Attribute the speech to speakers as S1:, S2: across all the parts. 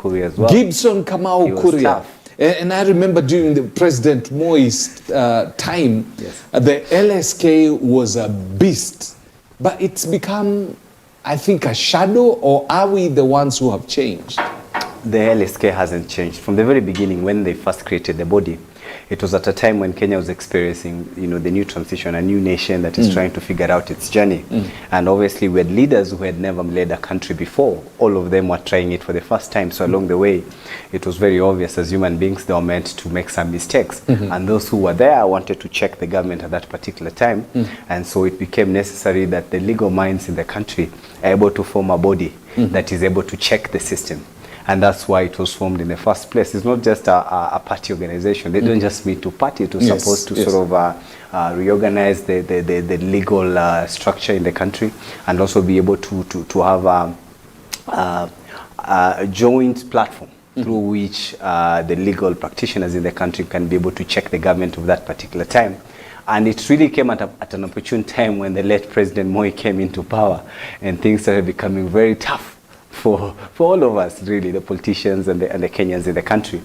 S1: Kuria as well.
S2: Gibson Kamau Kuria. And I remember during the President Moi's time, the LSK was a beast. But it's become, I think, a shadow, or are we the ones who have changed?
S1: The LSK hasn't changed. From the very beginning, when they first created the body, it was at a time when Kenya was experiencing, you know, the new transition, a new nation that is trying to figure out its journey. And obviously we had leaders who had never led a country before. All of them were trying it for the first time. So along the way, it was very obvious as human beings, they were meant to make some mistakes. And those who were there wanted to check the government at that particular time. And so it became necessary that the legal minds in the country are able to form a body that is able to check the system. And that's why it was formed in the first place. It's not just a party organization. They don't just meet to party. It was supposed to sort of reorganize the legal structure in the country, and also be able to have a joint platform through which the legal practitioners in the country can be able to check the government of that particular time. And it really came at an opportune time when the late President Moi came into power, and things started becoming very tough for all of us, really, the politicians and the Kenyans in the country.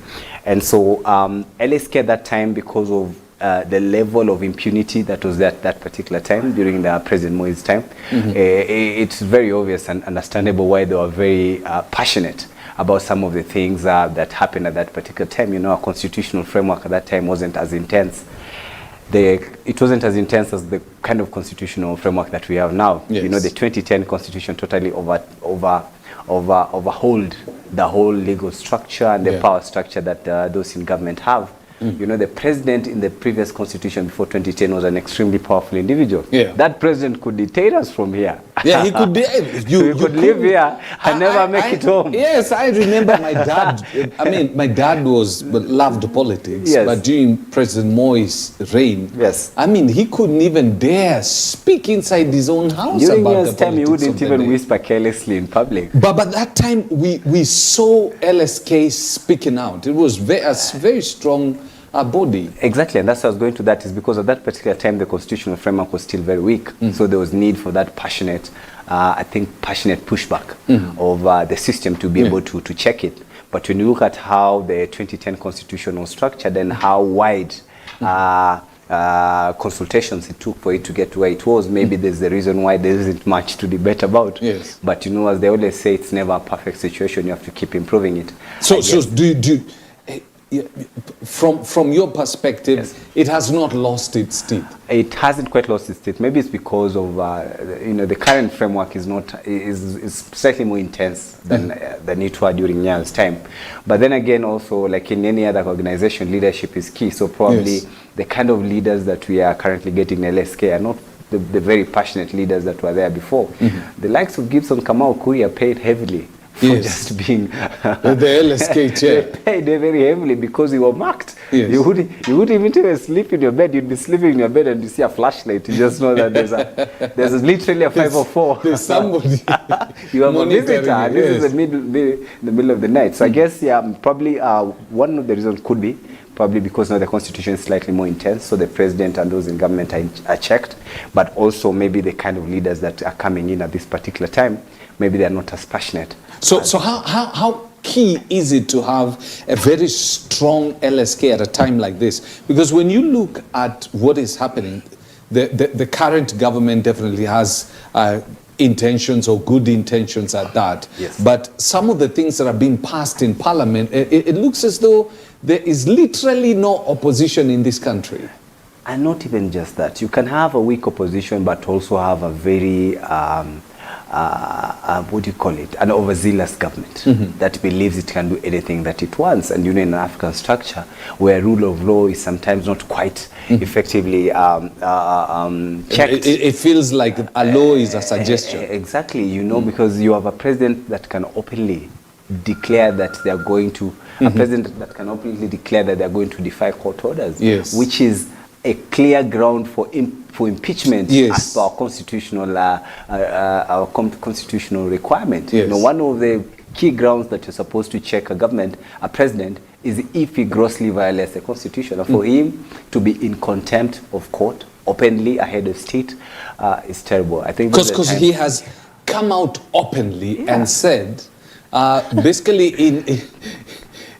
S1: And so LSK at that time, because of the level of impunity that was at that particular time during the President Moi's time, it's very obvious and understandable why they were very passionate about some of the things that happened at that particular time. You know, our constitutional framework at that time wasn't as intense. It wasn't as intense as the kind of constitutional framework that we have now. You know, the 2010 constitution totally overhauled the whole legal structure and the power structure that those in government have. You know, the president in the previous constitution before 2010 was an extremely powerful individual. That president could detain us from here.
S2: Yeah, he could.
S1: You could live here and never make it home.
S2: Yes, I remember my dad. I mean, my dad loved politics, but during President Moi's reign, I mean, he couldn't even dare speak inside his own house.
S1: During his time, he wouldn't even whisper carelessly in public.
S2: But that time, we saw LSK speaking out. It was a very strong body. Exactly,
S1: and that's what I was going to. That is because at that particular time the constitutional framework was still very weak, so there was need for that passionate, I think, passionate pushback of the system to be able to check it. But when you look at how the 2010 constitution was structured and how wide consultations it took for it to get to where it was, maybe there's the reason why there isn't much to debate about. But you know, as they always say, it's never a perfect situation. You have to keep improving it. So
S2: from your perspective, it has not lost its teeth.
S1: It hasn't quite lost its teeth. Maybe it's because of you know, the current framework is slightly more intense than it was during Nya's time. But then again, also like in any other organization, leadership is key. So probably the kind of leaders that we are currently getting in LSK are not the very passionate leaders that were there before. The likes of Gibson Kamau Kuria paid heavily for just being
S2: the LSK chair.
S1: They paid very heavily because you were marked. You wouldn't even sleep in your bed. You'd be sleeping in your bed and you see a flashlight. You just know that there's literally a 504.
S2: There's somebody.
S1: You have a visitor. And this is the middle of the night. So I guess probably one of the reasons could be probably because now the constitution is slightly more intense, so the president and those in government are checked, but also maybe the kind of leaders that are coming in at this particular time, maybe they're not as passionate.
S2: So how key is it to have a very strong LSK at a time like this? Because when you look at what is happening, the current government definitely has intentions, or good intentions at that. But some of the things that are being passed in parliament, it looks as though there is literally no opposition in this country.
S1: And not even just that. You can have a weak opposition, but also have a very what do you call it, an overzealous government that believes it can do anything that it wants. And you know, in an African structure where rule of law is sometimes not quite effectively checked.
S2: It feels like a law is a suggestion.
S1: Exactly, you know, because you have a president that can openly declare that they are going to, a president that can openly declare that they are going to defy court orders, which is a clear ground for impeachment as per our constitutional requirement. You know, one of the key grounds that you're supposed to check a president, is if he grossly violates the constitution. And for him to be in contempt of court openly ahead of state is terrible. I think
S2: because he has come out openly and said basically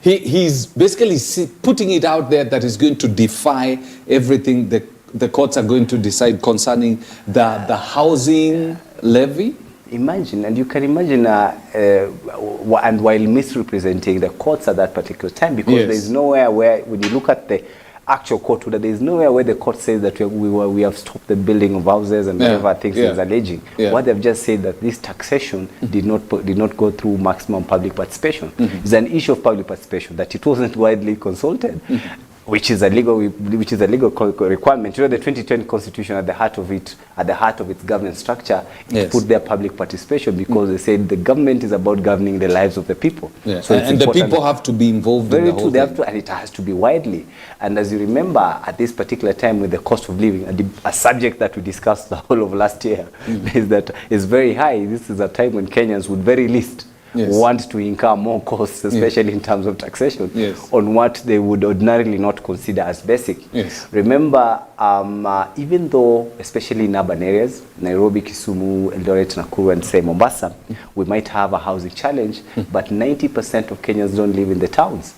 S2: he's basically putting it out there that he's going to defy everything the courts are going to decide concerning the housing levy.
S1: Imagine, and you can imagine, and while misrepresenting the courts at that particular time, because
S2: Yes.
S1: there's nowhere where, when you look at the actual court order, there's nowhere where the court says that we have stopped the building of houses and whatever things is alleging.
S2: Yeah.
S1: What they've just said that this taxation did not go through maximum public participation. It's an issue of public participation, that it wasn't widely consulted. Which is a legal requirement. You know, the 2020 Constitution, at the heart of its governance structure, it put their public participation, because they said the government is about governing the lives of the people.
S2: Yeah.
S1: So
S2: and the people have to be involved in the whole thing.
S1: And it has to be widely. And as you remember, at this particular time with the cost of living, a subject that we discussed the whole of last year, is that it's very high. This is a time when Kenyans would very least want to incur more costs, especially in terms of taxation, on what they would ordinarily not consider as basic. Remember, even though, especially in urban areas, Nairobi, Kisumu, Eldoret, Nakuru, and say Mombasa, we might have a housing challenge, but 90% of Kenyans don't live in the towns.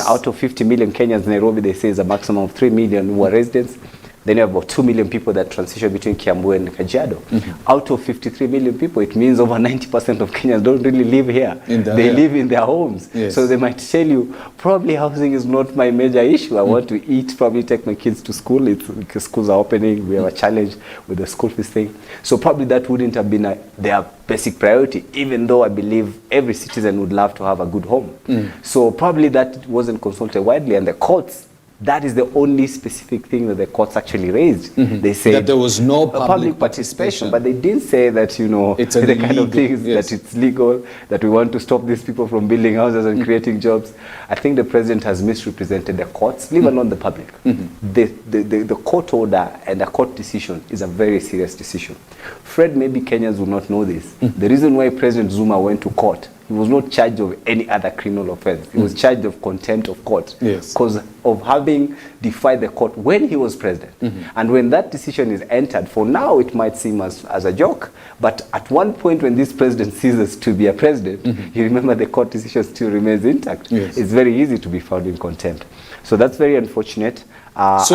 S1: Out of 50 million Kenyans, Nairobi, they say, is a maximum of 3 million who are residents. Then you have about 2 million people that transition between Kiambu and Kajiado. Out of 53 million people, it means over 90% of Kenyans don't really live here. They live in their homes. So they might tell you, probably housing is not my major issue. I want to eat, probably take my kids to school. Because schools are opening. We have a challenge with the school fees thing. So probably that wouldn't have been their basic priority, even though I believe every citizen would love to have a good home. So probably that wasn't consulted widely, and the courts, that is the only specific thing that the courts actually raised. They said
S2: that there was no public
S1: participation, but they didn't say that, you know,
S2: it's
S1: the kind of things that it's legal, that we want to stop these people from building houses and creating jobs. I think the president has misrepresented the courts, leave alone the public. The court order and the court decision is a very serious decision. Fred, maybe Kenyans will not know this. The reason why President Zuma went to court, he was not charged of any other criminal offense. He was charged of contempt of court because of having defied the court when he was president. And when that decision is entered, for now it might seem as a joke, but at one point when this president ceases to be a president, you remember the court decision still remains intact. It's very easy to be found in contempt. So that's very unfortunate.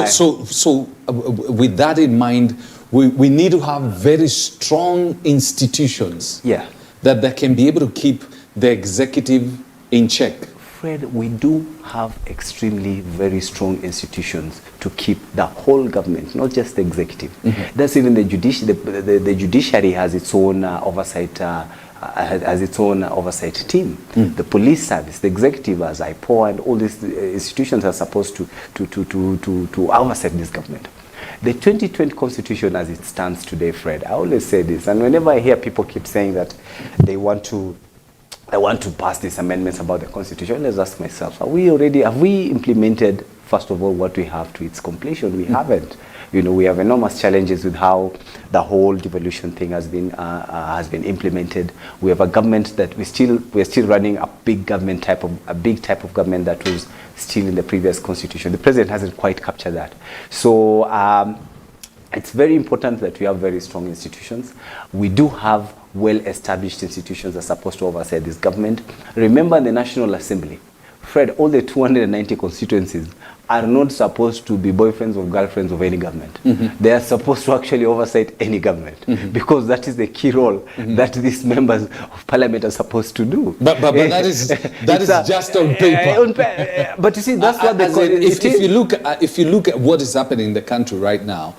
S2: So with that in mind, we need to have very strong institutions that can be able to keep the executive in check.
S1: Fred, we do have extremely very strong institutions to keep the whole government, not just the executive. That's even the judiciary. The judiciary has its own oversight. Has its own oversight team. The police service, the executive, as IPOA, and all these institutions are supposed to oversight this government. The 2020 Constitution as it stands today, Fred, I always say this, and whenever I hear people keep saying that they want to pass these amendments about the Constitution, let's ask myself, have we implemented, first of all, what we have to its completion? We haven't. You know, we have enormous challenges with how the whole devolution thing has been implemented. We have a government that we're still running a big type of government that was still in the previous constitution. The president hasn't quite captured that. So it's very important that we have very strong institutions. We do have well-established institutions that are supposed to oversee this government. Remember the National Assembly. Fred, all the 290 constituencies are not supposed to be boyfriends or girlfriends of any government. They are supposed to actually oversight any government, because that is the key role that these members of parliament are supposed to do.
S2: But that is just on paper.
S1: But you see, that's what they call it.
S2: If you look at what is happening in the country right now,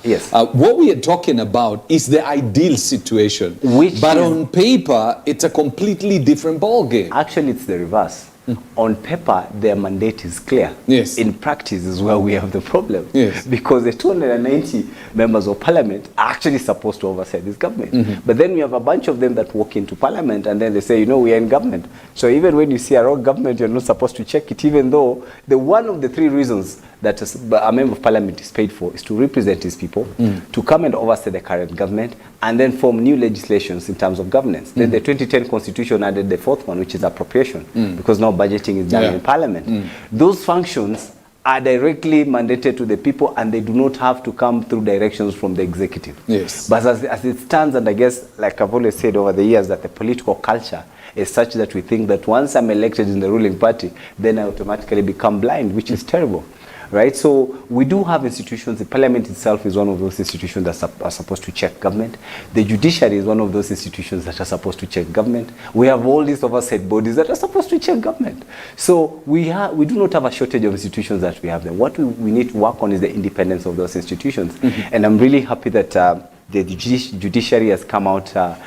S2: what we are talking about is the ideal situation. But on paper, it's a completely different ballgame.
S1: Actually, it's the reverse. On paper, their mandate is clear. In practice is where we have the problem. Because the 290 members of parliament are actually supposed to oversee this government. But then we have a bunch of them that walk into parliament and then they say, you know, we are in government. So even when you see a wrong government, you're not supposed to check it, even though one of the three reasons that a member of parliament is paid for is to represent his people, to come and oversee the current government, and then form new legislations in terms of governance. Then the 2010 Constitution added the fourth one, which is appropriation, because now budgeting is done in parliament. Those functions are directly mandated to the people, and they do not have to come through directions from the executive. But as it stands, and I guess, like I've always said over the years, that the political culture is such that we think that once I'm elected in the ruling party, then I automatically become blind, which is terrible. Right, so we do have institutions. The parliament itself is one of those institutions that are supposed to check government. The judiciary is one of those institutions that are supposed to check government. We have all these oversight bodies that are supposed to check government. So we do not have a shortage of institutions that we have there. What we need to work on is the independence of those institutions. Mm-hmm. And I'm really happy that the judiciary has come out, out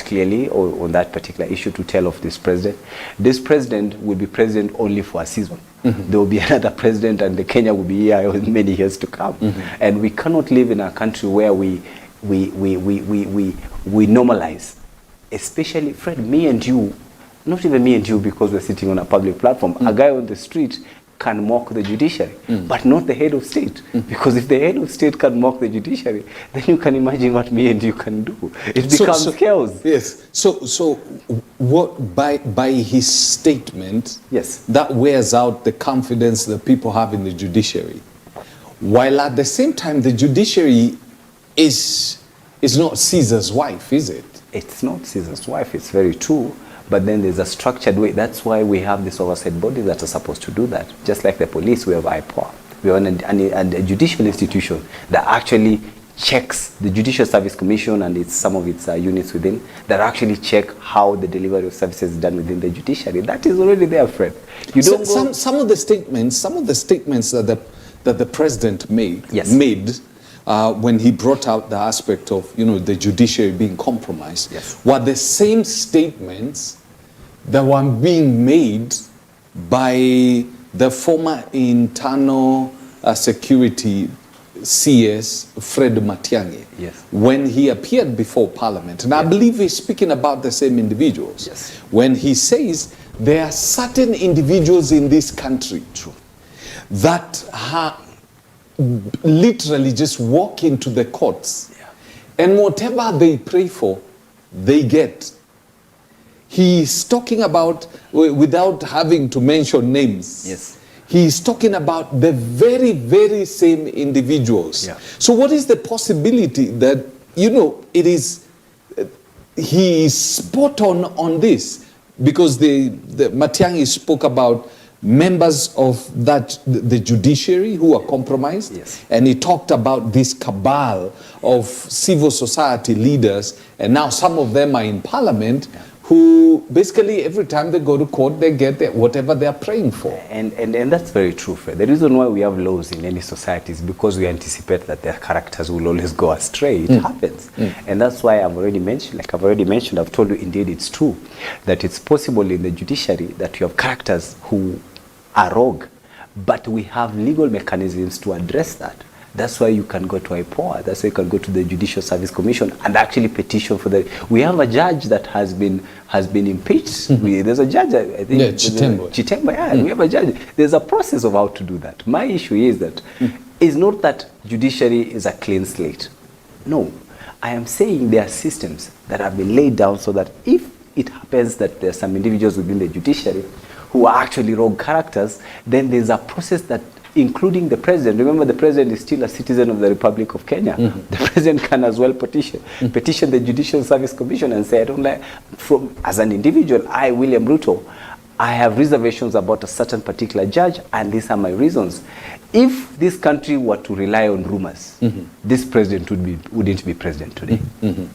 S1: clearly on that particular issue to tell of this president. This president will be president only for a season. Mm-hmm. There will be another president, and the Kenya will be here in many years to come. Mm-hmm. And we cannot live in a country where we normalize, especially Fred, me and you, not even me and you, because we're sitting on a public platform. Mm-hmm. A guy on the street can mock the judiciary, but not the head of state. Because if the head of state can mock the judiciary, then you can imagine what me and you can do. It becomes chaos.
S2: Yes. So what by his statement,
S1: yes,
S2: that wears out the confidence that people have in the judiciary. While at the same time, the judiciary is not Caesar's wife, is it?
S1: It's not Caesar's wife, it's very true. But then there's a structured way. That's why we have this oversight body that are supposed to do that. Just like the police, we have IPOA. We have a judicial institution that actually checks the Judicial Service Commission and some of its units within that actually check how the delivery of services is done within the judiciary. That is already there, Fred. You don't go.
S2: Some of the statements that the president made when he brought out the aspect of the judiciary being compromised,
S1: yes,
S2: were the same statements that were being made by the former internal security CS Fred Matiang'i,
S1: yes,
S2: when he appeared before Parliament, and yes, I believe he's speaking about the same individuals.
S1: Yes.
S2: When he says there are certain individuals in this country,
S1: true,
S2: that literally just walk into the courts,
S1: yeah,
S2: and whatever they pray for, they get. He's talking about, without having to mention names,
S1: yes,
S2: he's talking about the very, very same individuals.
S1: Yeah.
S2: So what is the possibility that, it is, he is spot on this? Because the Matiang'i spoke about members of the judiciary who are compromised,
S1: yes,
S2: and he talked about this cabal of civil society leaders, and now some of them are in Parliament, yeah, who basically every time they go to court, they get whatever they're praying for.
S1: And that's very true, Fred. The reason why we have laws in any society is because we anticipate that their characters will always go astray. It happens. And that's why I've already mentioned, I've told you, indeed it's true, that it's possible in the judiciary that you have characters who are rogue, but we have legal mechanisms to address that. That's why you can go to IPOA. That's why you can go to the Judicial Service Commission and actually petition for the. We have a judge that has been impeached. Mm-hmm. There's a judge, I think.
S2: Yeah,
S1: Chitembo. Yeah, we have a judge. There's a process of how to do that. My issue is that it's not that judiciary is a clean slate. No, I am saying there are systems that have been laid down so that if it happens that there are some individuals within the judiciary who are actually rogue characters, then there's a process that, including the president. Remember, the president is still a citizen of the Republic of Kenya. Mm-hmm. The president can as well petition the Judicial Service Commission and say, I don't like, as an individual, I, William Ruto, I have reservations about a certain particular judge, and these are my reasons. If this country were to rely on rumors, this president wouldn't be president today.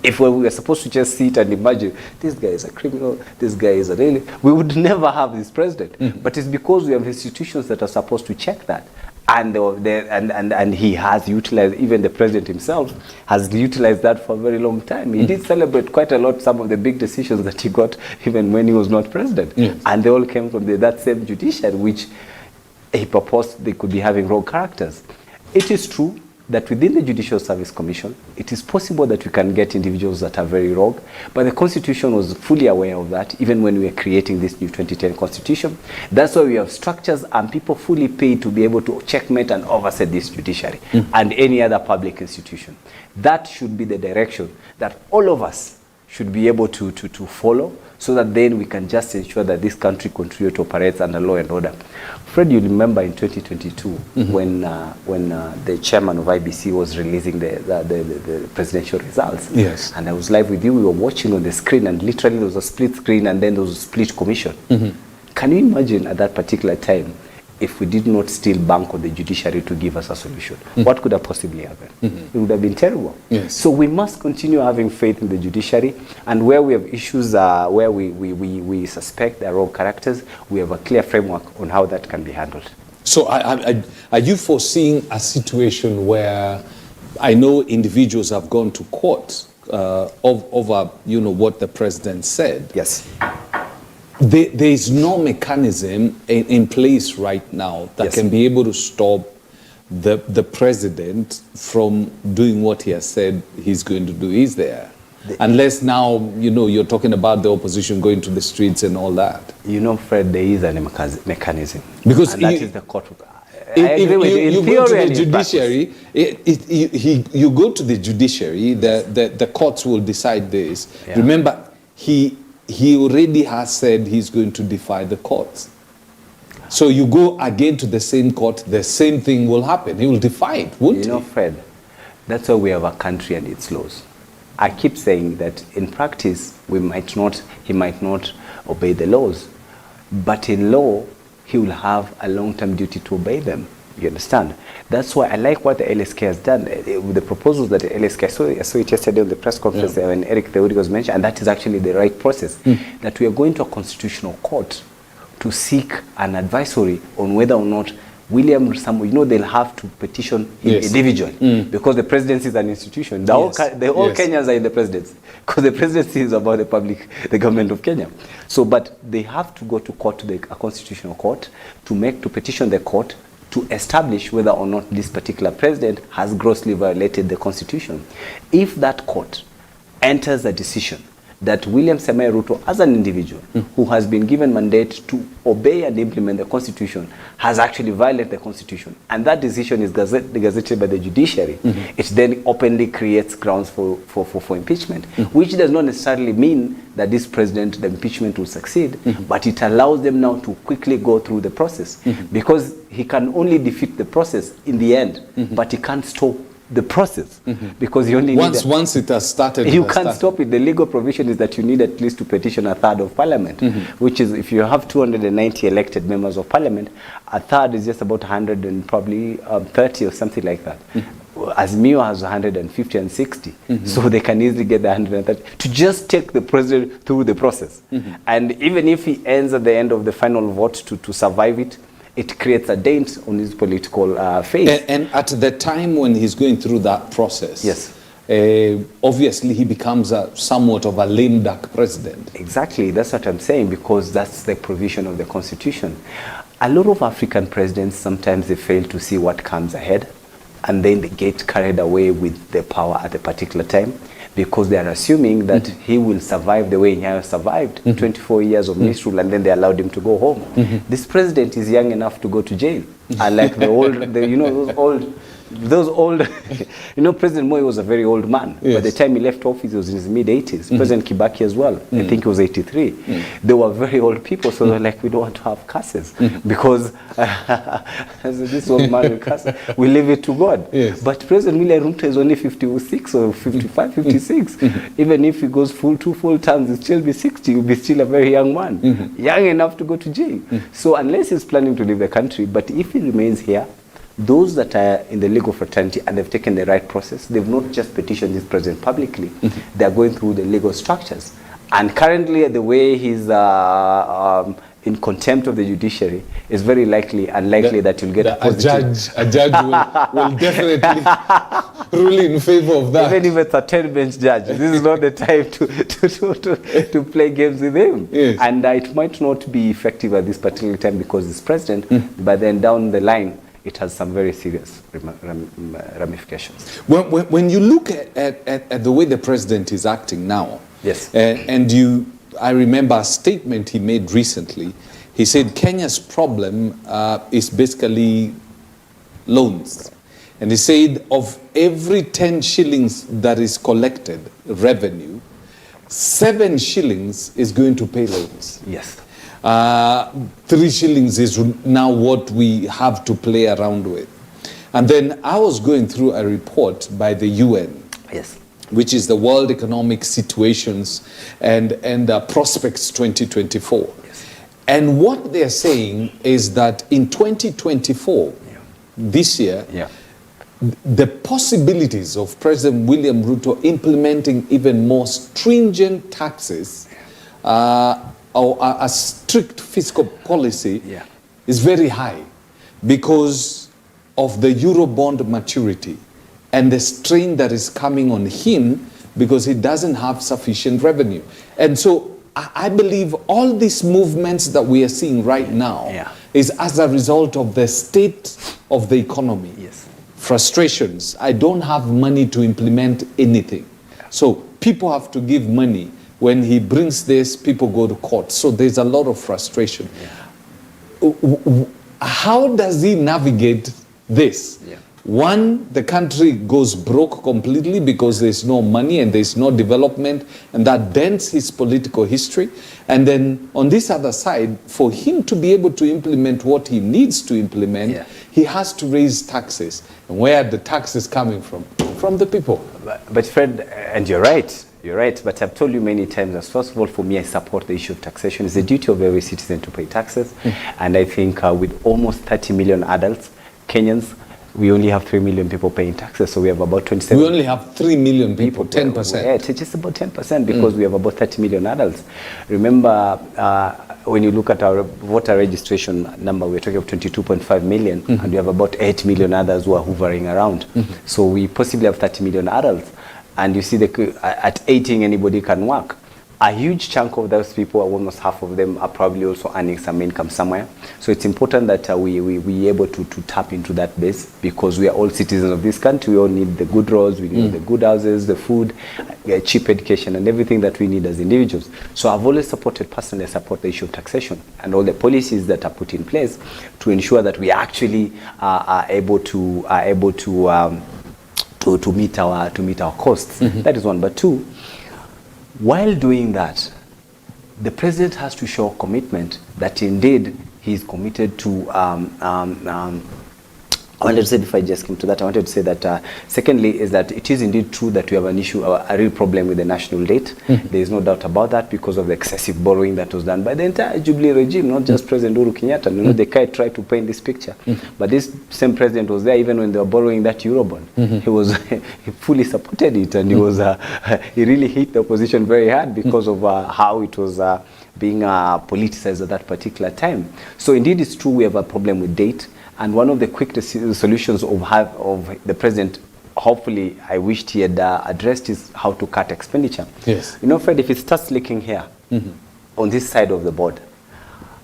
S1: If we were supposed to just sit and imagine, this guy is a criminal, this guy is a really, we would never have this president. But it's because we have institutions that are supposed to check that. And he has utilized, even the president himself has utilized that for a very long time. He did celebrate quite a lot some of the big decisions that he got even when he was not president. Yes. And they all came from that same judiciary, which he proposed they could be having rogue characters. It is true that within the Judicial Service Commission, it is possible that we can get individuals that are very rogue, but the Constitution was fully aware of that, even when we were creating this new 2010 Constitution. That's why we have structures and people fully paid to be able to checkmate and oversee this judiciary and any other public institution. That should be the direction that all of us should be able to follow, so that then we can just ensure that this country continues to operate under law and order. Fred, you remember in 2022 when the chairman of IBC was releasing the presidential results.
S2: Yes.
S1: And I was live with you. We were watching on the screen, and literally there was a split screen, and then there was a split commission. Can you imagine at that particular time, if we did not still bank on the judiciary to give us a solution? What could have possibly happened? It would have been terrible.
S2: Yes.
S1: So we must continue having faith in the judiciary, and where we have issues where we suspect there are wrong characters, we have a clear framework on how that can be handled.
S2: So are you foreseeing a situation where, I know individuals have gone to court over what the president said?
S1: Yes.
S2: There is no mechanism in place right now that can be able to stop the president from doing what he has said he's going to do, is there? Unless now, you're talking about the opposition going to the streets and all that.
S1: Fred, there is a mechanism.
S2: Because
S1: and that is the court.
S2: If you go to the judiciary, you go to the judiciary, the courts will decide this. Yeah. Remember, he already has said he's going to defy the courts. So you go again to the same court, the same thing will happen. He will defy it, won't he?
S1: Fred, that's why we have a country and its laws. I keep saying that in practice, he might not obey the laws. But in law, he will have a long-term duty to obey them. You understand? That's why I like what the LSK has done. With the proposals that the LSK, I saw it yesterday on the press conference when Eric Theuri was mentioned, and that is actually the right process, that we are going to a constitutional court to seek an advisory on whether or not William Samoei, they'll have to petition him individually, because the presidency is an institution. All Kenyans are in the presidency, because the presidency is about the government of Kenya. So, but they have to go to court, a constitutional court, to petition the court to establish whether or not this particular president has grossly violated the constitution. If that court enters a decision that William Samoei Ruto, as an individual who has been given mandate to obey and implement the constitution, has actually violated the constitution, and that decision is gazetted by the judiciary, it then openly creates grounds for impeachment, which does not necessarily mean that this president, the impeachment will succeed, but it allows them now to quickly go through the process, because he can only defeat the process in the end, but he can't stop the process, because you only
S2: once it has started,
S1: you can't stop it. The legal provision is that you need at least to petition a third of parliament, which is, if you have 290 elected members of parliament, a third is just about 100 and probably 30 or something like that. Azimio has 150 and 60, so they can easily get the 130 to just take the president through the process. And even if he ends at the end of the final vote to survive it, it creates a dent on his political face.
S2: And at the time when he's going through that process,
S1: yes,
S2: obviously he becomes somewhat of a lame duck president.
S1: Exactly, that's what I'm saying, because that's the provision of the constitution. A lot of African presidents, sometimes they fail to see what comes ahead, and then they get carried away with the power at a particular time, because they are assuming that he will survive the way Nyayo survived, 24 years of misrule, and then they allowed him to go home. This president is young enough to go to jail. Unlike those old, President Moi was a very old man. By the time he left office, he was in his mid-80s. President Kibaki as well. I think he was 83. They were very old people, so they're like, we don't want to have curses, because this old man will curse. We leave it to God.
S2: Yes.
S1: But President William Ruto is only 56 or 55, 56. Even if he goes two full terms, he'll still be 60. He'll be still a very young man, young enough to go to jail. So unless he's planning to leave the country, but if he remains here, those that are in the legal fraternity and they've taken the right process, they've not just petitioned this president publicly, they're going through the legal structures. And currently, the way he's in contempt of the judiciary, is very unlikely that you'll get
S2: a judge will definitely rule in favor of that.
S1: Even if it's a 10-bench judge, this is not the time to play games with him.
S2: Yes.
S1: And it might not be effective at this particular time because it's president, but then down the line, it has some very serious ramifications.
S2: When you look at the way the president is acting now,
S1: yes,
S2: I remember a statement he made recently. He said Kenya's problem is basically loans. And he said of every 10 shillings that is collected, revenue, 7 shillings is going to pay loans.
S1: Yes.
S2: 3 shillings is now what we have to play around with. And then I was going through a report by the UN,
S1: Yes.
S2: which is the World Economic Situations and Prospects 2024.
S1: Yes.
S2: And what they're saying is that in 2024, this year, the possibilities of President William Ruto implementing even more stringent taxes or a strict fiscal policy is very high because of the Eurobond maturity and the strain that is coming on him because he doesn't have sufficient revenue. And so I believe all these movements that we are seeing right now is as a result of the state of the economy.
S1: Yes.
S2: Frustrations. I don't have money to implement anything. So people have to give money. When he brings this, people go to court. So there's a lot of frustration. How does he navigate this? One, the country goes broke completely because there's no money and there's no development, and that dents his political history. And then on this other side, for him to be able to implement what he needs to implement, he has to raise taxes. And where are the taxes coming from? From the people.
S1: But Fred, and you're right. You're right, but I've told you many times that first of all, for me, I support the issue of taxation. It's the duty of every citizen to pay taxes. And I think with almost 30 million adults, Kenyans, we only have 3 million people paying taxes, so we have about 27.
S2: We only have 3 million people, 10%.
S1: Yeah, it's just about 10% because we have about 30 million adults. Remember, when you look at our voter registration number, we're talking of 22.5 million, and we have about 8 million others who are hovering around. So we possibly have 30 million adults. And you see, at 18, anybody can work. A huge chunk of those people, almost half of them, are probably also earning some income somewhere. So it's important that we able to tap into that base because we are all citizens of this country. We all need the good roads, we need the good houses, the food, cheap education, and everything that we need as individuals. So I've always supported, personally, I support the issue of taxation and all the policies that are put in place to ensure that we actually are able to meet our costs. That is one. But two, while doing that, the president has to show commitment that indeed he is committed to I wanted to say, before I just came to that, I wanted to say that secondly is that it is indeed true that we have an issue, a real problem with the national debt. There is no doubt about that because of the excessive borrowing that was done by the entire Jubilee regime, not just President Uhuru Kenyatta. You know, they tried to paint this picture. But this same president was there even when they were borrowing that Eurobond. He was he fully supported it, and he was he really hit the opposition very hard because of how it was being politicized at that particular time. So indeed it's true we have a problem with debt. And one of the quick solutions of the president, hopefully I wished he had addressed, is how to cut expenditure.
S2: Yes.
S1: You know, Fred, if it starts leaking here, on this side of the board,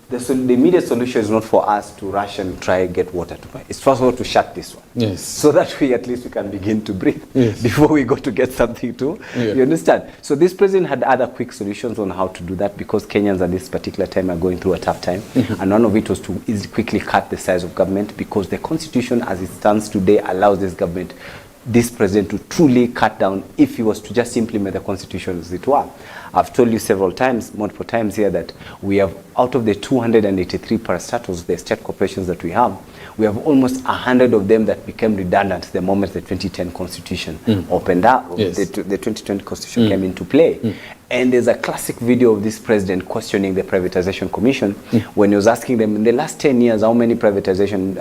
S1: the immediate solution is not for us to rush and try and get water to buy. It's first of all to shut this one.
S2: Yes.
S1: So that we at least we can begin to breathe before we go to get something to. You understand? So this president had other quick solutions on how to do that because Kenyans at this particular time are going through a tough time. And one of it was to quickly cut the size of government because the constitution as it stands today allows this president to truly cut down if he was to just implement the constitution as it were. I've told you multiple times here that we have, out of the 283 parastatals, the state corporations that we have almost 100 of them that became redundant the moment the 2010 constitution opened up, the 2020 constitution came into play. And there's a classic video of this president questioning the Privatization Commission when he was asking them, in the last 10 years, how many privatization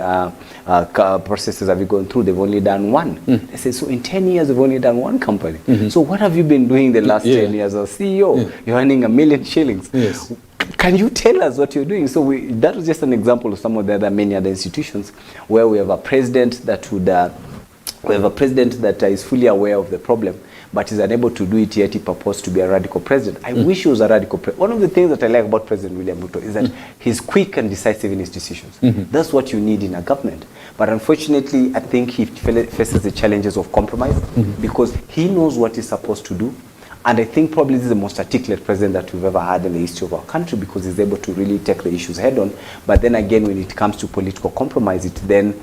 S1: processes have you gone through? They've only done one. They say, so in 10 years, they've only done one company. So what have you been doing the last 10 years as CEO? You're earning 1 million shillings. Can you tell us what you're doing? So that was just an example of some of the many other institutions where we have a president that is fully aware of the problem, but is unable to do it, yet he purports to be a radical president. I wish he was a radical president. One of the things that I like about President William Ruto is that he's quick and decisive in his decisions. That's what you need in a government. But unfortunately, I think he faces the challenges of compromise because he knows what he's supposed to do. And I think probably this is the most articulate president that we've ever had in the history of our country because he's able to really take the issues head on. But then again, when it comes to political compromise, it then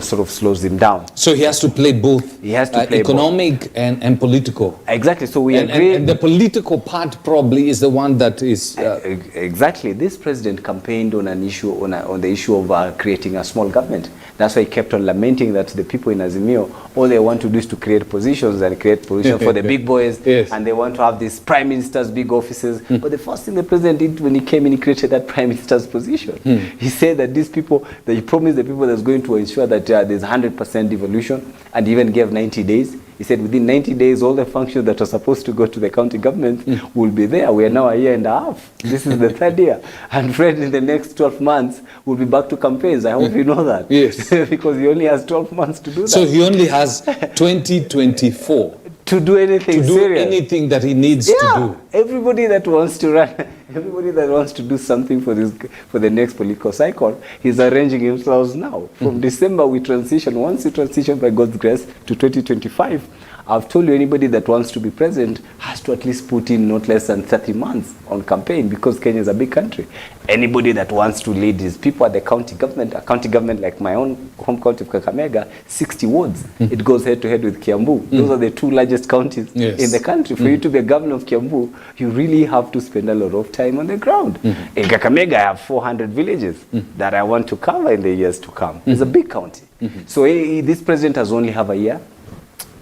S1: sort of slows him down.
S2: So he has to play both.
S1: He has to play
S2: economic
S1: both.
S2: And political.
S1: Exactly. So we agree.
S2: And the political part probably is the one that is.
S1: Exactly. This president campaigned on an issue on the issue of creating a small government. That's why he kept on lamenting that the people in Azimio, all they want to do is to create positions for the big boys,
S2: yes.
S1: And they want to have these prime ministers, big offices. But the first thing the president did when he came in, he created that prime minister's position. He said that these people, that he promised the people that's going to ensure that there's 100% devolution, and he even gave 90 days. He said within 90 days, all the functions that are supposed to go to the county government will be there. We are now a year and a half. This is the third year. And Fred, in the next 12 months, will be back to campaigns. I hope you know that.
S2: Yes.
S1: Because he only has 12 months to do that.
S2: So he only has 2024.
S1: To do anything
S2: to do
S1: serious.
S2: anything that he needs to do.
S1: Everybody that wants to run, everybody that wants to do something for the next political cycle, he's arranging himself now. From December we transition. Once we transition by God's grace to 2025, I've told you anybody that wants to be president has to at least put in not less than 30 months on campaign, because Kenya is a big country. Anybody that wants to lead his people at the county government, a county government like my own home county of Kakamega, 60 wards. It goes head to head with Kiambu. Those are the two largest counties in the country. For you to be a governor of Kiambu, you really have to spend a lot of time on the ground. In Kakamega, I have 400 villages that I want to cover in the years to come. It's a big county. So this president has only have a year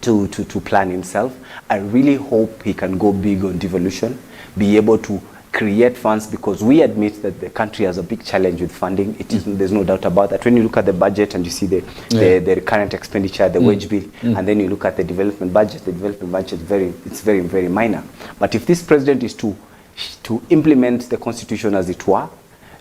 S1: to plan himself. I really hope he can go big on devolution, be able to create funds, because we admit that the country has a big challenge with funding. It is, there's no doubt about that. When you look at the budget and you see the current expenditure, the wage bill, and then you look at the development budget it's very, very minor. But if this president is to implement the constitution as it were,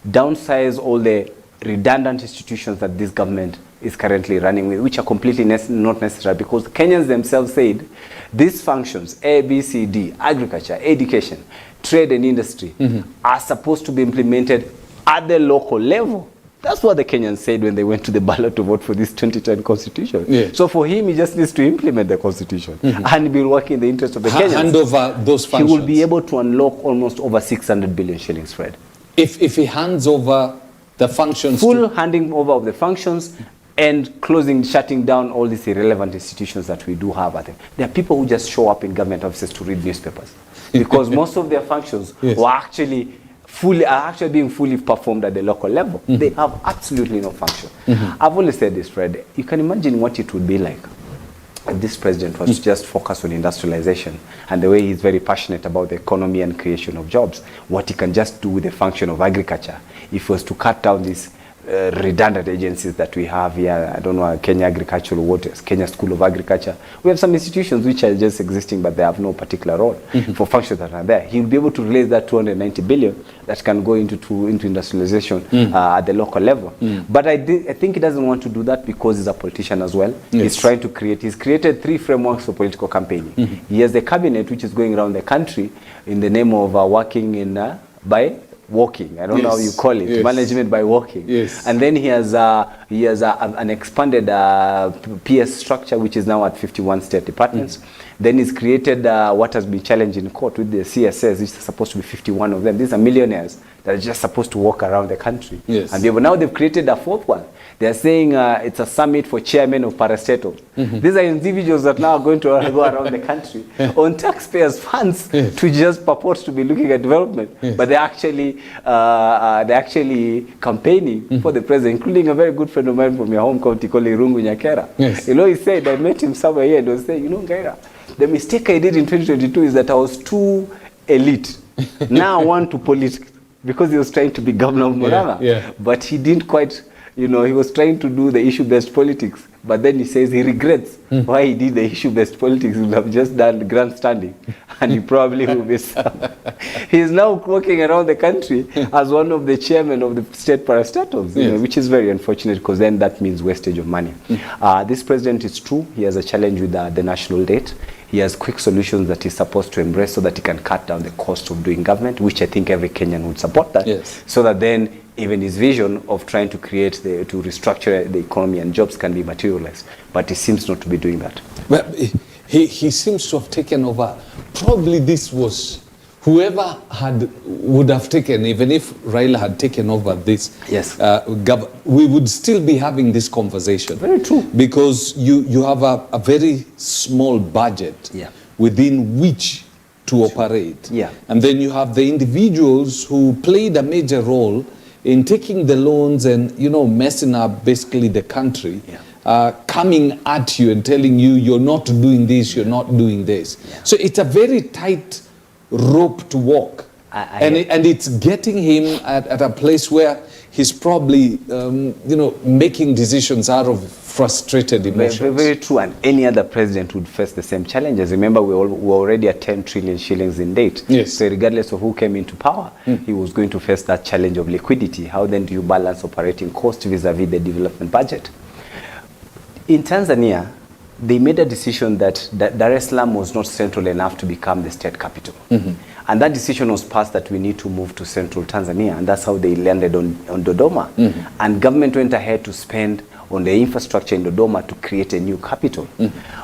S1: downsize all the redundant institutions that this government is currently running with, which are completely not necessary, because Kenyans themselves said these functions, A, B, C, D, agriculture, education, trade and industry, are supposed to be implemented at the local level. That's what the Kenyans said when they went to the ballot to vote for this 2010 constitution. Yeah. So for him, he just needs to implement the constitution and be working in the interest of the Kenyans.
S2: Hand over those functions.
S1: He will be able to unlock almost over 600 billion shillings, Fred.
S2: If he hands over the functions,
S1: full handing over of the functions and shutting down all these irrelevant institutions that we do have at them. There are people who just show up in government offices to read newspapers, because most of their functions were actually being fully performed at the local level. They have absolutely no function. I've always said this, Fred. You can imagine what it would be like if this president was just focused on industrialization, and the way he's very passionate about the economy and creation of jobs, what he can just do with the function of agriculture. If he was to cut down these redundant agencies that we have here, I don't know, Kenya Agricultural Waters, Kenya School of Agriculture. We have some institutions which are just existing, but they have no particular role for functions that are there. He'll be able to release that 290 billion that can go into industrialization at the local level. But I think he doesn't want to do that because he's a politician as well. He's trying to he's created 3 frameworks for political campaigning. He has the cabinet which is going around the country in the name of working by walking. I don't know how you call it. Management by walking. And then he has an expanded PS structure which is now at 51 state departments. Then he's created what has been challenged in court with the CSS, which is supposed to be 51 of them. These are millionaires that are just supposed to walk around the country. And now they've created a 4th one. They're saying it's a summit for chairmen of parastatals. These are individuals that now are going to go around the country on taxpayers' funds to just purport to be looking at development. But they're actually campaigning for the president, including a very good friend of mine from your home county called Irungu Nyakera. You know, he said, I met him somewhere here and was saying, you know, Ngaira, the mistake I did in 2022 is that I was too elite. Now I want to politics, because he was trying to be governor of Murang'a. But he didn't quite, he was trying to do the issue-based politics. But then he says he regrets why he did the issue-based politics. He would have just done grandstanding, and he probably will be some. He is now walking around the country as one of the chairmen of the state parastatals, which is very unfortunate, because then that means wastage of money. This president, is true, he has a challenge with the national debt. He has quick solutions that he's supposed to embrace so that he can cut down the cost of doing government, which I think every Kenyan would support that. So that then even his vision of trying to to restructure the economy and jobs can be materialized. But he seems not to be doing that.
S2: Well, he seems to have taken over. Probably this was whoever would have taken, even if Raila had taken over this,
S1: Yes.
S2: We would still be having this conversation.
S1: Very true.
S2: Because you have a very small budget
S1: Yeah.
S2: within which to operate.
S1: Yeah.
S2: And then you have the individuals who played a major role in taking the loans and, you know, messing up basically the country.
S1: Yeah.
S2: Coming at you and telling you you're not doing this, you're not doing this.
S1: Yeah.
S2: So it's a very tight rope to walk. And it's getting him at a place where he's probably, you know, making decisions out of frustrated emotions.
S1: Very, very true. And any other president would face the same challenges. Remember, we're already at 10 trillion shillings in debt.
S2: Yes.
S1: So regardless of who came into power, he was going to face that challenge of liquidity. How then do you balance operating cost vis-a-vis the development budget? In Tanzania, they made a decision that Dar es Salaam was not central enough to become the state capital. And that decision was passed that we need to move to central Tanzania, and that's how they landed on Dodoma. And government went ahead to spend on the infrastructure in Dodoma to create a new capital.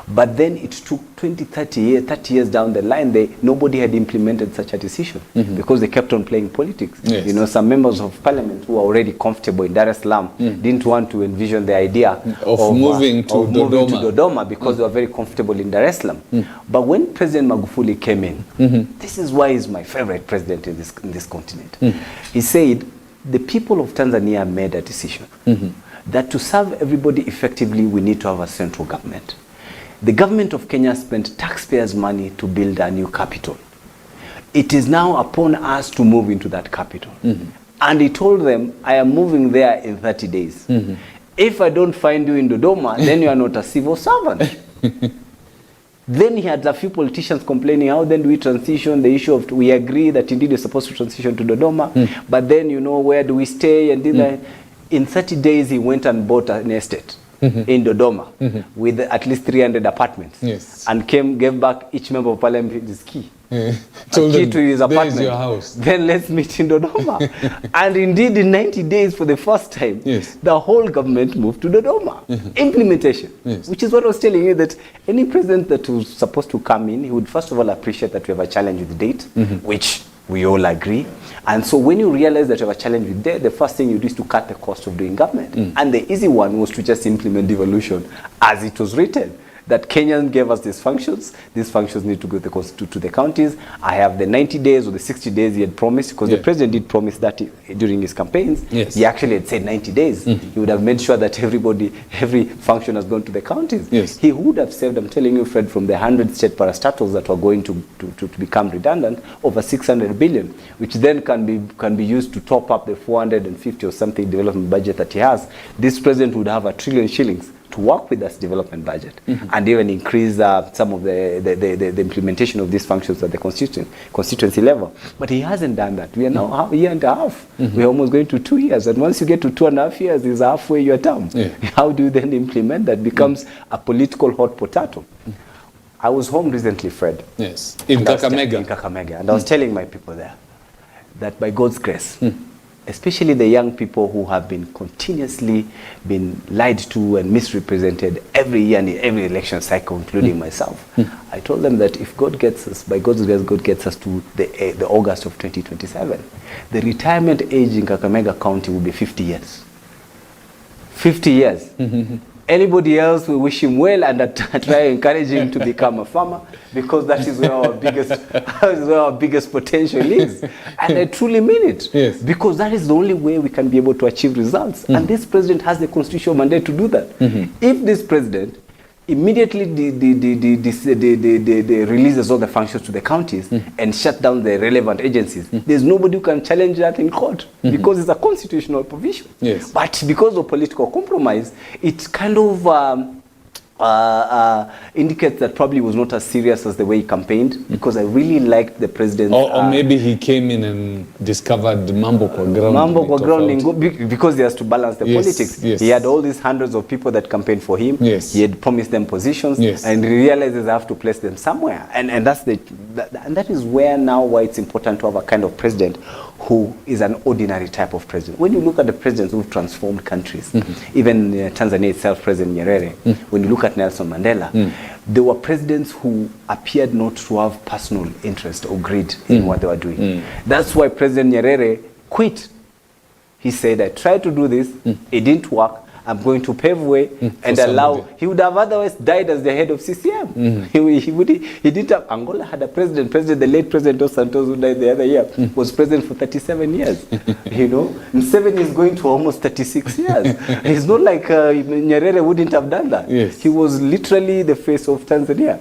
S1: But then it took 30 years down the line, nobody had implemented such a decision because they kept on playing politics.
S2: Yes.
S1: You know, some members of parliament who are already comfortable in Dar es Salaam didn't want to envision the idea
S2: of moving to
S1: Dodoma because they were very comfortable in Dar es Salaam. But when President Magufuli came in, this is why he's my favorite president in this continent. He said, the people of Tanzania made a decision that to serve everybody effectively, we need to have a central government. The government of Kenya spent taxpayers' money to build a new capital. It is now upon us to move into that capital. And he told them, I am moving there in 30 days. If I don't find you in Dodoma, then you are not a civil servant. Then he had a few politicians complaining, how then do we transition? The issue of, we agree that indeed we're supposed to transition to Dodoma, but then, you know, where do we stay? And did that. In 30 days, he went and bought an estate in Dodoma with at least 300 apartments.
S2: Yes.
S1: And gave back each member of parliament his key.
S2: Told
S1: Key
S2: them,
S1: to his apartment.
S2: "There's your house."
S1: Then let's meet in Dodoma. And indeed, in 90 days, for the first time,
S2: Yes.
S1: the whole government moved to Dodoma. Implementation.
S2: Yes.
S1: Which is what I was telling you, that any president that was supposed to come in, he would first of all appreciate that we have a challenge with date, which we all agree. And so when you realize that you have a challenge with debt, the first thing you do is to cut the cost of doing government. And the easy one was to just implement devolution as it was written. That Kenyans gave us these functions need to go to the counties. I have the 90 days or the 60 days he had promised, because the president did promise that during his campaigns.
S2: Yes.
S1: He actually had said 90 days. He would have made sure that every function has gone to the counties.
S2: Yes.
S1: He would have saved, I'm telling you, Fred, from the 100 state parastatals that were going to become redundant, over 600 billion, which then can be used to top up the 450 or something development budget that he has. This president would have 1 trillion shillings to work with this development budget and even increase some of the implementation of these functions at the constituency level. But he hasn't done that. We are now a year and a half. We're almost going to 2 years. And once you get to 2.5 years, it's halfway your term. How do you then implement that? Becomes a political hot potato. I was home recently, Fred.
S2: Yes. In Kakamega.
S1: In Kakamega. And I was telling my people there that by God's grace, especially the young people who have been continuously been lied to and misrepresented every year in every election cycle, including myself. I told them that if God gets us, by God's grace, God gets us to the August of 2027, the retirement age in Kakamega County will be 50 years. 50 years. Anybody else, we wish him well and try to encourage him to become a farmer, because that is where our biggest potential is. And I truly mean it.
S2: Yes.
S1: Because that is the only way we can be able to achieve results. And this president has the constitutional mandate to do that. If this president immediately releases all the functions to the counties and shut down the relevant agencies, there's nobody who can challenge that in court, because it's a constitutional provision.
S2: Yes.
S1: But because of political compromise, it kind of indicates that probably was not as serious as the way he campaigned, because I really liked the president's...
S2: Or maybe he came in and discovered Mambo kwa ground.
S1: Mambo kwa ground, because he has to balance the politics.
S2: Yes.
S1: He had all these hundreds of people that campaigned for him.
S2: Yes.
S1: He had promised them positions,
S2: Yes.
S1: and he realizes I have to place them somewhere. And that is where now why it's important to have a kind of president who is an ordinary type of president. When you look at the presidents who've transformed countries, even Tanzania itself, President Nyerere, when you look at Nelson Mandela, there were presidents who appeared not to have personal interest or greed in what they were doing. That's why President Nyerere quit. He said, I tried to do this, it didn't work, I'm going to pave way and allow. He would have otherwise died as the head of CCM. He didn't have. Angola had a president, the late President Dos Santos, who died the other year, was president for 37 years. You know, Museveni is going to almost 36 years. It's not like Nyerere wouldn't have done that.
S2: Yes.
S1: He was literally the face of Tanzania,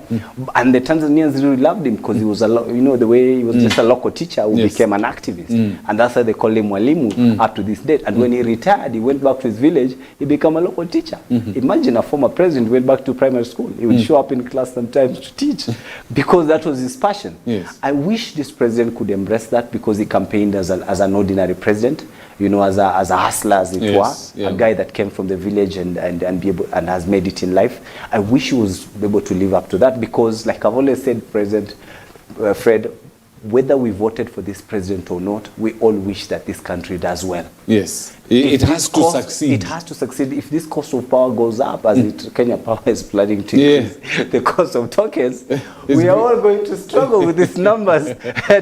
S1: and the Tanzanians really loved him because he was the way he was just a local teacher who became an activist, and that's why they call him Mwalimu up to this date. And when he retired, he went back to his village. He become a local teacher. Imagine a former president went back to primary school. He would show up in class sometimes to teach because that was his passion.
S2: Yes.
S1: I wish this president could embrace that because he campaigned as an ordinary president, you know, as a hustler, as it were, a guy that came from the village and be able and has made it in life. I wish he was able to live up to that because, like I've always said, President Fred, whether we voted for this president or not, we all wish that this country does well.
S2: Yes, it has to succeed.
S1: It has to succeed. If this cost of power goes up, as Kenya Power is planning to increase the cost of tokens, we are all going to struggle with these numbers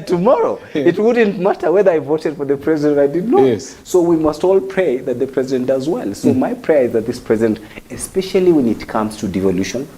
S1: tomorrow. It wouldn't matter whether I voted for the president or I did not.
S2: Yes.
S1: So we must all pray that the president does well. So my prayer is that this president, especially when it comes to devolution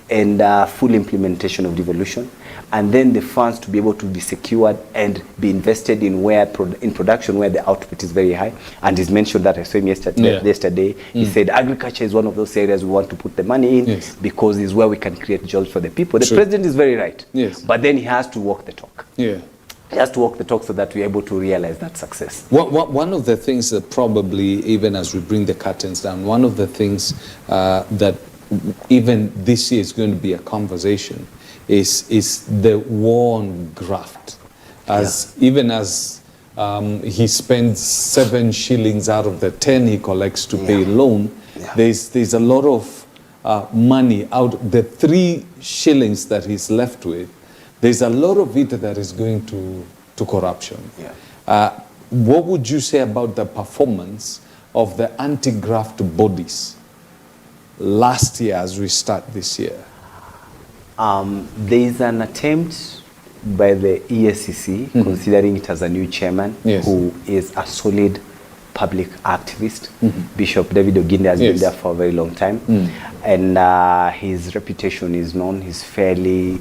S1: and full implementation of devolution, and then the funds to be able to be secured and be invested in in production where the output is very high. And he's mentioned that. I saw him yesterday. He said agriculture is one of those areas we want to put the money in because it's where we can create jobs for the people. The president is very right.
S2: Yes.
S1: But then he has to walk the talk.
S2: Yeah.
S1: He has to walk the talk so that we're able to realize that success.
S2: One of the things that probably, even as we bring the curtains down, one of the things that even this year is going to be a conversation is the war on graft. Even as he spends 7 shillings out of the 10 he collects to pay loan, there's a lot of money out the 3 shillings that he's left with. There's a lot of it that is going to corruption. What would you say about the performance of the anti-graft bodies last year as we start this year?
S1: There is an attempt by the ESCC, considering it as a new chairman, who is a solid public activist. Bishop David Oginde has been there for a very long time, and his reputation is known. He's fairly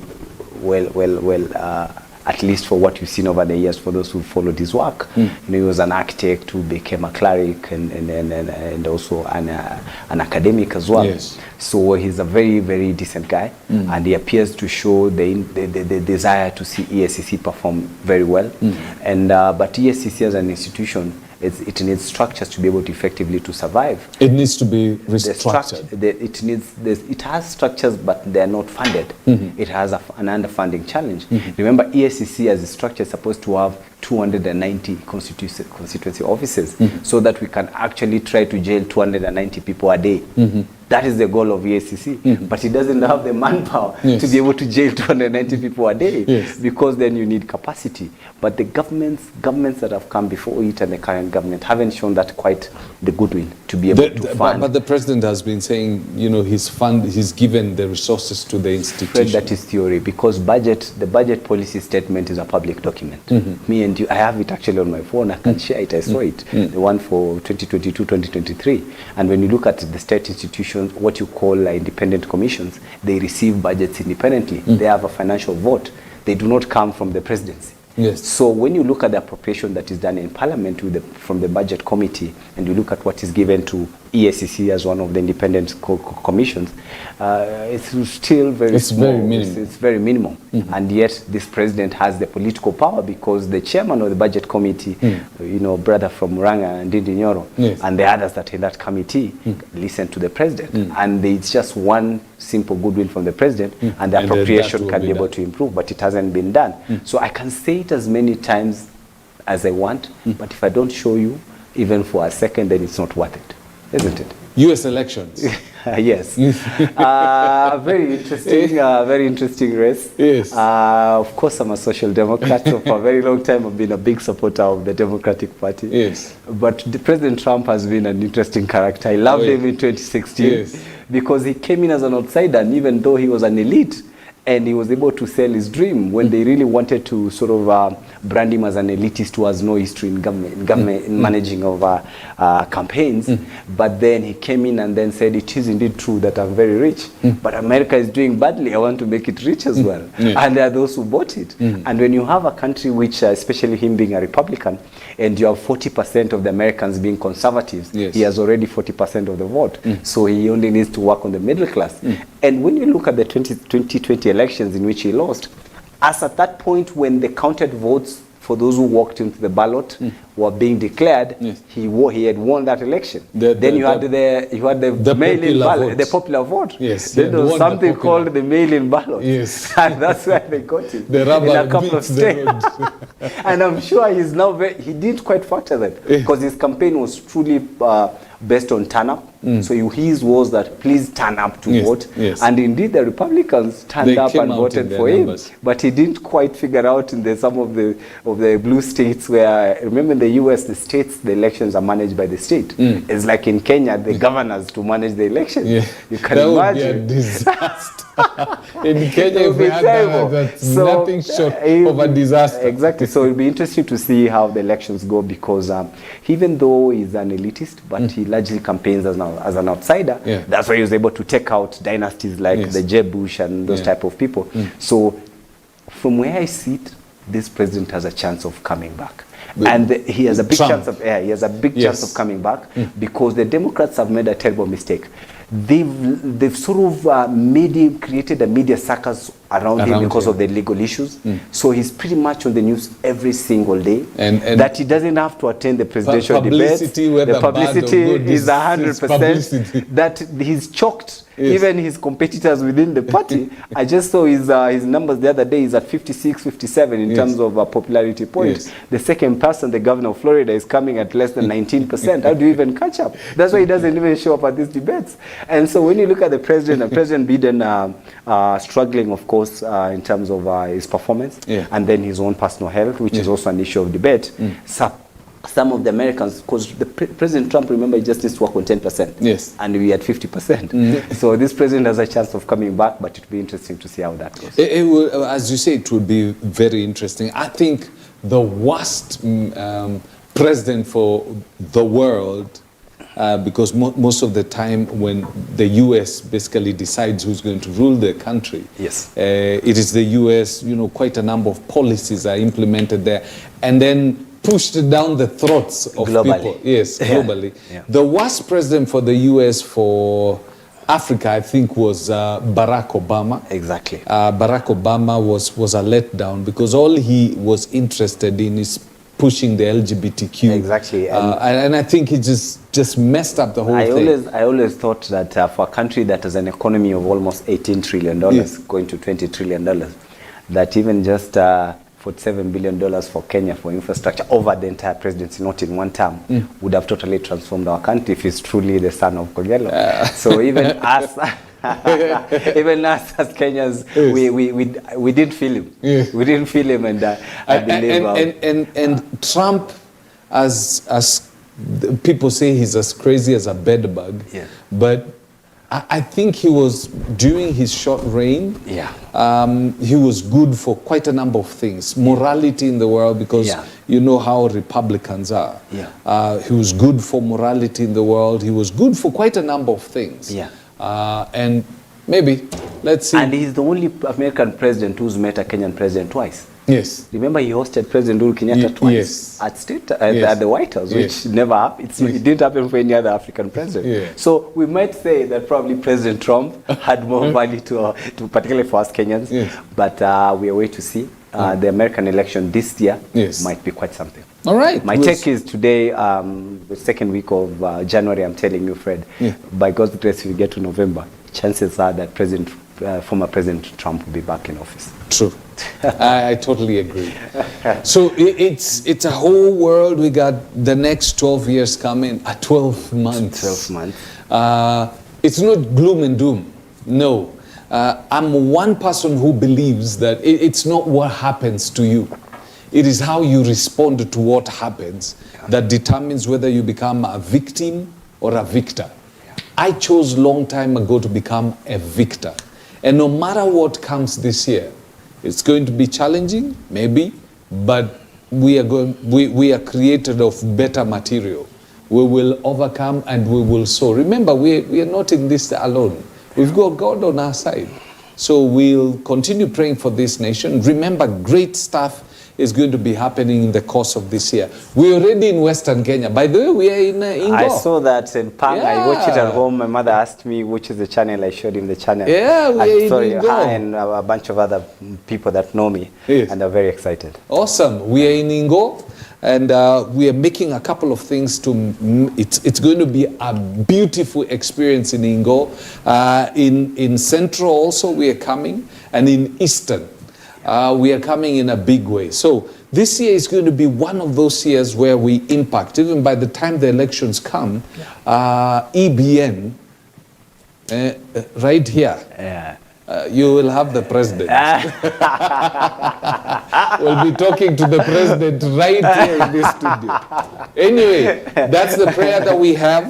S1: well, at least for what you've seen over the years, for those who followed his work. You know, he was an architect who became a cleric and also an academic as well. So he's a very, very decent guy, and he appears to show the desire to see ESCC perform very well. But ESCC as an institution, it needs structures to be able to effectively to survive. It needs to be restructured. It has structures, but they are not funded. It has an underfunding challenge. Remember, ESCC as a structure is supposed to have 290 constituency offices, so that we can actually try to jail 290 people a day. That is the goal of ESCC, but it doesn't have the manpower to be able to jail 290 people a day, because then you need capacity. But the governments that have come before it and the current government haven't shown that quite the goodwill to be able to fund.
S2: But the president has been saying, you know, he's given the resources to the institution.
S1: Fred, that is theory, because the budget policy statement is a public document. Me and you, I have it actually on my phone. I can share it. I saw it, the one for 2022-2023. And when you look at the state institutions, what you call independent commissions, they receive budgets independently. They have a financial vote. They do not come from the presidency. So when you look at the appropriation that is done in Parliament from the budget committee, and you look at what is given to ESCC as one of the independent commissions, it's still very small. It's very minimal. And yet this president has the political power, because the chairman of the budget committee, you know, brother from Muranga and Ndindi Nyoro, and the others that in that committee listen to the president. And it's just one simple goodwill from the president, and the appropriation can be able to improve, but it hasn't been done. So I can say it as many times as I want, but if I don't show you, even for a second, then it's not worth it, isn't it?
S2: U.S. elections.
S1: Yes. Very interesting race.
S2: Yes.
S1: Of course, I'm a social democrat, so for a very long time I've been a big supporter of the Democratic Party.
S2: Yes.
S1: But President Trump has been an interesting character. I loved him in 2016
S2: Yes.
S1: because he came in as an outsider, and even though he was an elite, and he was able to sell his dream when they really wanted to sort of brand him as an elitist who has no history in government in managing of campaigns. But then he came in and then said, it is indeed true that I'm very rich, but America is doing badly. I want to make it rich as well. And there are those who bought it. And when you have a country which, especially him being a Republican, and you have 40% of the Americans being conservatives, he has already 40% of the vote. So he only needs to work on the middle class. And when you look at the 2020 elections in which he lost, as at that point when the counted votes for those who walked into the ballot were being declared, he had won that election. Then you had the mail-in ballot, the popular vote.
S2: Yes.
S1: Then there was something called the mail-in ballot.
S2: Yes.
S1: And that's where they got it.
S2: The rubber
S1: in a couple of
S2: beats
S1: states. And I'm sure he's now he didn't quite factor that because his campaign was truly based on turn up. So his was that please turn up to vote.
S2: Yes.
S1: And indeed the Republicans turned up and voted for him. But he didn't quite figure out in some of the blue states where, remember in the US, the states, the elections are managed by the state. It's like in Kenya, the governors to manage the election. You can imagine.
S2: Would be a disaster. In Kenya, if we had that's nothing short of a disaster.
S1: Exactly. So it'll be interesting to see how the elections go because even though he's an elitist, but he largely campaigns as an outsider. That's why he was able to take out dynasties like the Jeb Bush and those type of people. So from where I sit, this president has a chance of coming back. And he has a big chance of chance of coming back because the Democrats have made a terrible mistake. They've sort of created a media circus around him because of the legal issues. So he's pretty much on the news every single day. And that he doesn't have to attend the presidential debates. The publicity is 100%. That he's choked even his competitors within the party. I just saw his numbers the other day. He's at 56, 57 in terms of popularity points. The second person, the governor of Florida, is coming at less than 19%. How do you even catch up? That's why he doesn't even show up at these debates. And so when you look at the president, and President Biden struggling, of course, in terms of his performance, and then his own personal health, which is also an issue of debate. Some of the Americans, because President Trump, remember, he just needs to work on 10%. And we had 50%. So this president has a chance of coming back, but it will be interesting to see how that goes.
S2: It will, as you say, it will be very interesting. I think the worst president for the world, because most of the time when the U.S. basically decides who's going to rule the country, it is the U.S., quite a number of policies are implemented there, and then pushed down the throats of people. Yes, globally. The worst president for the U.S. for Africa, I think, was Barack Obama.
S1: Exactly.
S2: Barack Obama was a letdown because all he was interested in is pushing the LGBTQ.
S1: Exactly.
S2: And I think he just messed up the whole thing.
S1: I always thought that for a country that has an economy of almost $18 trillion, going to $20 trillion, that even just $47 billion for Kenya for infrastructure over the entire presidency, not in one term, would have totally transformed our country if he's truly the son of Kogelo. So even us, even us as Kenyans, we didn't feel him. We didn't feel him, and I believe.
S2: And Trump, as people say, he's as crazy as a bedbug. But I think he was, during his short reign, he was good for quite a number of things. Morality in the world, because you know how Republicans are. He was good for morality in the world. He was good for quite a number of things. And maybe, let's see.
S1: And he's the only American president who's met a Kenyan president twice. Remember, he hosted President Uhuru Kenyatta twice at the White House, which never happened. It didn't happen for any other African president. So we might say that probably President Trump had more value to particularly for us Kenyans. But we are waiting to see. The American election this year might be quite something.
S2: All right.
S1: My take is today, the second week of January, I'm telling you, Fred, by God's grace, if we get to November, chances are that President former President Trump will be back in office.
S2: True. I totally agree. So it's a whole world. We got the next 12 years coming, 12 months.
S1: 12 months.
S2: It's not gloom and doom. No. I'm one person who believes that it's not what happens to you. It is how you respond to what happens that determines whether you become a victim or a victor. I chose long time ago to become a victor. And no matter what comes this year, it's going to be challenging, maybe, but we are created of better material. We will overcome and we will soar. Remember, we are not in this alone. We've got God on our side. So we'll continue praying for this nation. Remember, great stuff is going to be happening in the course of this year. We're already in Western Kenya. By the way, we are in Ingo.
S1: I saw that in Pang.
S2: Yeah.
S1: I watched it at home. My mother asked me which is the channel. I showed him the channel.
S2: Yeah, we are in
S1: sorry,
S2: Ingo.
S1: her and a bunch of other people that know me.
S2: Yes.
S1: And they're very excited.
S2: Awesome. We are in Ingo. And we are making a couple of things to, it's going to be a beautiful experience in Ingo. In Central also we are coming, and in Eastern we are coming in a big way. So this year is going to be one of those years where we impact. Even by the time the elections come, EBN, right here,
S1: Yeah.
S2: you will have the president. We'll be talking to the president right here in this studio. Anyway, that's the prayer that we have.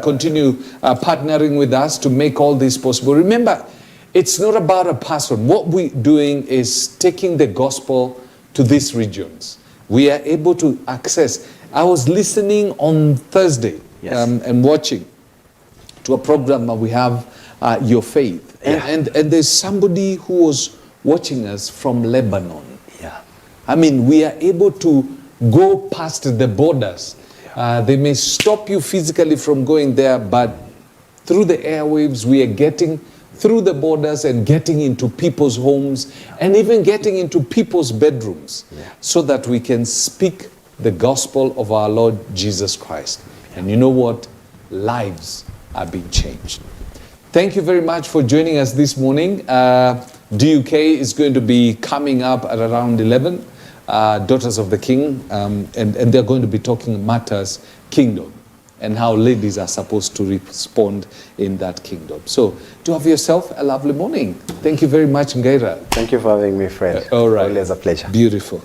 S2: Continue partnering with us to make all this possible. Remember, it's not about a person. What we're doing is taking the gospel to these regions. We are able to access. I was listening on Thursday and watching to a program that we have, Your Faith. And there's somebody who was watching us from Lebanon.
S1: Yeah.
S2: I mean, we are able to go past the borders. They may stop you physically from going there, but through the airwaves, we are getting through the borders and getting into people's homes and even getting into people's bedrooms so that we can speak the gospel of our Lord Jesus Christ. And you know what? Lives are being changed. Thank you very much for joining us this morning. DUK is going to be coming up at around 11, Daughters of the King, and they're going to be talking matters kingdom and how ladies are supposed to respond in that kingdom. So do have yourself a lovely morning. Thank you very much, Ngaira.
S1: Thank you for having me, Fred.
S2: All right.
S1: Always a pleasure.
S2: Beautiful.